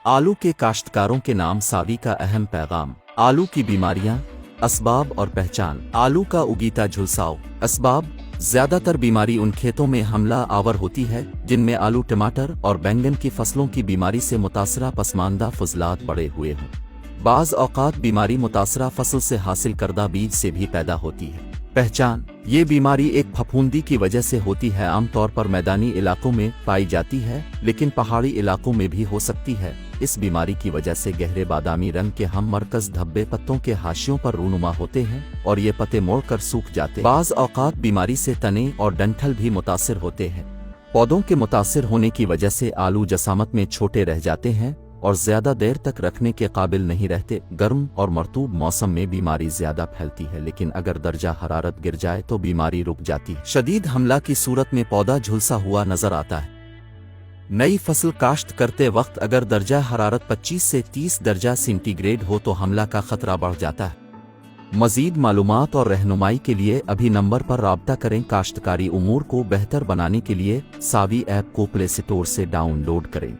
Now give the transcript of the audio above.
आलू के काश्तकारों के नाम सावी का अहम पैगाम। आलू की बीमारियां, असबाब और पहचान। आलू का उगीता झुलसाव। असबाब: ज्यादातर बीमारी उन खेतों में हमला आवर होती है जिनमें आलू, टमाटर और बैंगन की फसलों की बीमारी से मुतासरा पसमानदा फजलात पड़े हुए हों। बाज़ औक़ात बीमारी मुतासरा फसल से हासिल करदा बीज से भी पैदा होती है। पहचान: ये बीमारी एक फफूंदी की वजह से होती है। आमतौर पर मैदानी इलाकों में पाई जाती है, लेकिन पहाड़ी इलाकों में भी हो सकती है। इस बीमारी की वजह से गहरे बादामी रंग के हम मरकज़ धब्बे पत्तों के हाशियों पर रूनुमा होते हैं और ये पत्ते मोड़कर सूख जाते हैं। बाज़ औक़ात बीमारी से तने और डंठल भी मुतासिर होते हैं। पौधों के मुतासिर होने की वजह से आलू जसामत में छोटे रह जाते हैं और ज्यादा देर तक रखने के काबिल नहीं रहते। गर्म और मरतूब मौसम में बीमारी ज्यादा फैलती है, लेकिन अगर दर्जा हरारत गिर जाए तो बीमारी रुक जाती है। शदीद हमला की सूरत में पौधा झुलसा हुआ नजर आता है। नई फसल काश्त करते वक्त अगर दर्जा हरारत 25 से 30 दर्जा सेंटीग्रेड हो तो हमला का खतरा बढ़ जाता है। मजीद मालूमात और रहनुमाई के लिए अभी नंबर पर राब्ता करें। काश्तकारी उमूर को बेहतर बनाने के लिए सावी ऐप को प्ले स्टोर से डाउनलोड करें।